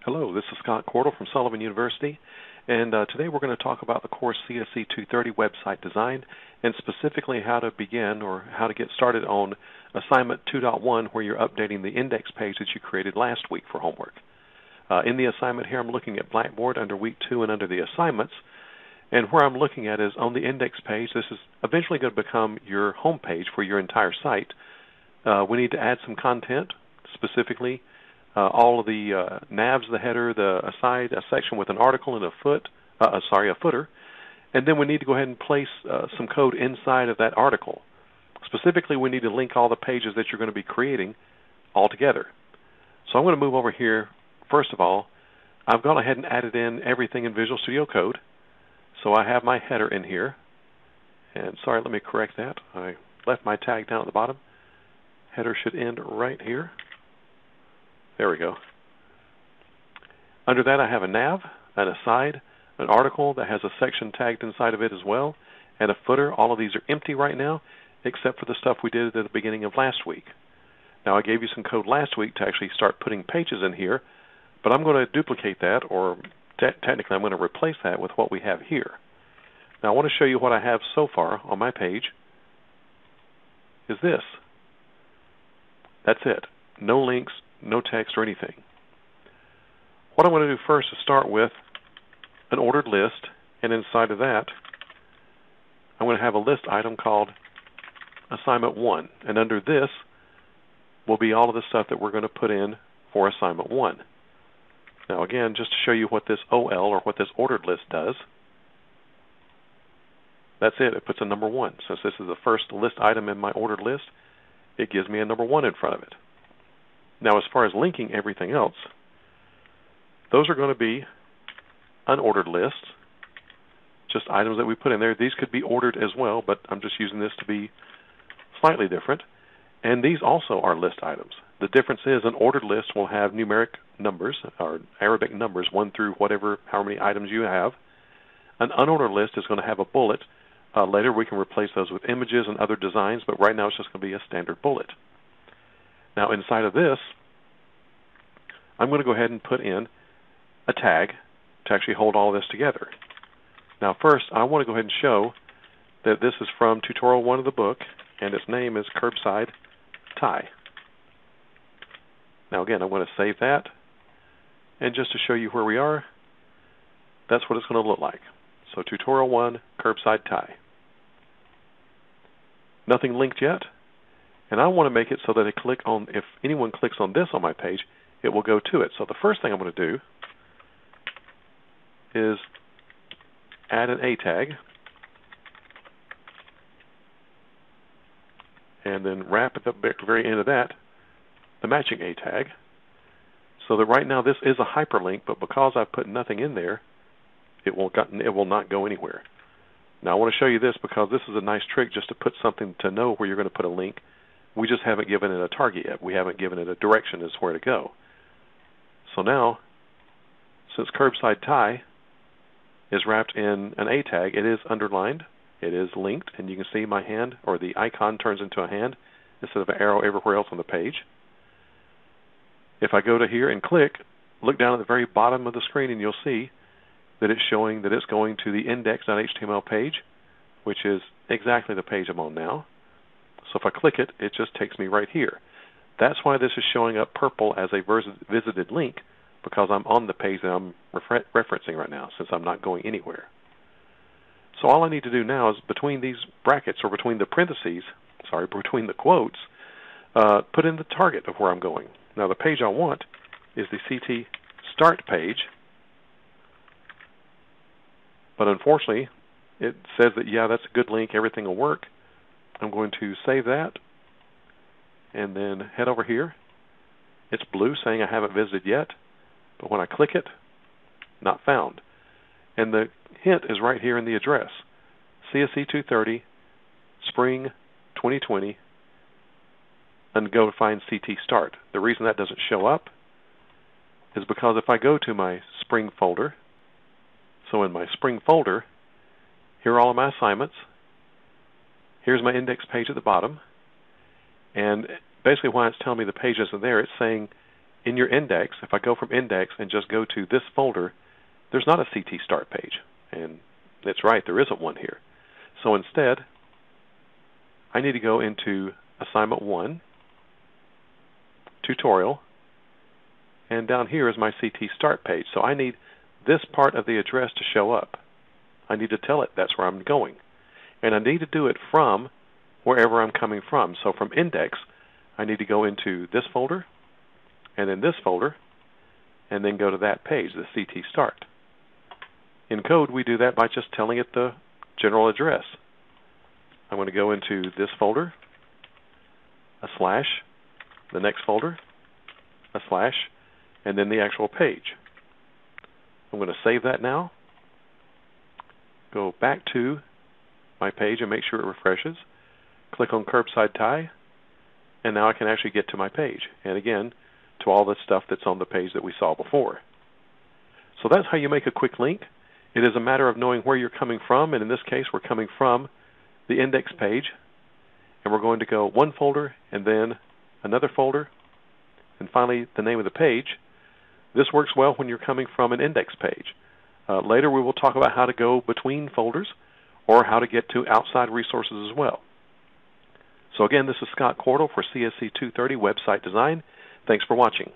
Hello, this is Scott Cordell from Sullivan University, and today we're going to talk about the course CSC230 website design, and specifically how to begin or how to get started on assignment 2.1, where you're updating the index page that you created last week for homework. In the assignment here, I'm looking at Blackboard under week 2 and under the assignments, and where I'm looking at is on the index page. This is eventually going to become your home page for your entire site. We need to add some content, specifically all of the navs, the header, a section with an article and a footer, and then we need to go ahead and place some code inside of that article. Specifically, we need to link all the pages that you're going to be creating all together. So I'm going to move over here. First of all, I've gone ahead and added in everything in Visual Studio Code. So I have my header in here. And sorry, let me correct that. I left my tag down at the bottom. Header should end right here. There we go. Under that, I have a nav, an aside, an article that has a section tagged inside of it as well, and a footer. All of these are empty right now, except for the stuff we did at the beginning of last week. Now, I gave you some code last week to actually start putting pages in here, but I'm going to duplicate that, or technically I'm going to replace that with what we have here. Now, I want to show you what I have so far on my page is this. That's it. No links, no text or anything. What I'm going to do first is start with an ordered list, and inside of that I'm going to have a list item called Assignment 1, and under this will be all of the stuff that we're going to put in for Assignment 1. Now again, just to show you what this OL, or what this ordered list does, that's it. It puts a number 1. Since this is the first list item in my ordered list, it gives me a number 1 in front of it. Now, as far as linking everything else, those are going to be unordered lists, just items that we put in there. These could be ordered as well, but I'm just using this to be slightly different. And these also are list items. The difference is an ordered list will have numeric numbers, or Arabic numbers, 1 through however many items you have. An unordered list is going to have a bullet. Later we can replace those with images and other designs, but right now it's just going to be a standard bullet. Now inside of this, I'm going to go ahead and put in a tag to actually hold all this together. Now first, I want to go ahead and show that this is from Tutorial 1 of the book, and its name is Curbside Tie. Now again, I'm going to save that, and just to show you where we are, that's what it's going to look like. So Tutorial 1, Curbside Tie. Nothing linked yet. And I want to make it so that if anyone clicks on this on my page, it will go to it. So the first thing I'm going to do is add an A tag, and then wrap at the very end of that the matching A tag, so that right now this is a hyperlink, but because I've put nothing in there, it will not go anywhere. Now I want to show you this because this is a nice trick just to put something to know where you're going to put a link. We just haven't given it a target yet. We haven't given it a direction as where to go. So now, since Curbside Tie is wrapped in an A tag, it is underlined, it is linked, and you can see my hand, or the icon turns into a hand instead of an arrow everywhere else on the page. If I go to here and click, look down at the very bottom of the screen and you'll see that it's showing that it's going to the index.html page, which is exactly the page I'm on now. So if I click it, it just takes me right here. That's why this is showing up purple as a visited link, because I'm on the page that I'm referencing right now, since I'm not going anywhere. So all I need to do now is between these brackets, or between the between the quotes, put in the target of where I'm going. Now the page I want is the CT Start page, but unfortunately it says that, yeah, that's a good link, everything will work. I'm going to save that and then head over here. It's blue saying I haven't visited yet, but when I click it, not found. And the hint is right here in the address. CSC230, Spring 2020, and go find CT Start. The reason that doesn't show up is because if I go to my Spring folder, so in my Spring folder, here are all of my assignments. Here's my index page at the bottom, and basically why it's telling me the page isn't there, it's saying in your index, if I go from index and just go to this folder, there's not a CT start page. And that's right, there isn't one here. So instead, I need to go into Assignment 1, Tutorial, and down here is my CT start page. So I need this part of the address to show up. I need to tell it that's where I'm going. And I need to do it from wherever I'm coming from. So from index, I need to go into this folder, and then this folder, and then go to that page, the CT start. In code, we do that by just telling it the general address. I'm going to go into this folder, a slash, the next folder, a slash, and then the actual page. I'm going to save that now, go back to my page and make sure it refreshes, click on Curbside Tie, and now I can actually get to my page. And again, to all the stuff that's on the page that we saw before. So that's how you make a quick link. It is a matter of knowing where you're coming from, and in this case we're coming from the index page, and we're going to go one folder and then another folder, and finally the name of the page. This works well when you're coming from an index page. Later we will talk about how to go between folders or how to get to outside resources as well. So again, this is Scott Cordell for CSC230 Website Design. Thanks for watching.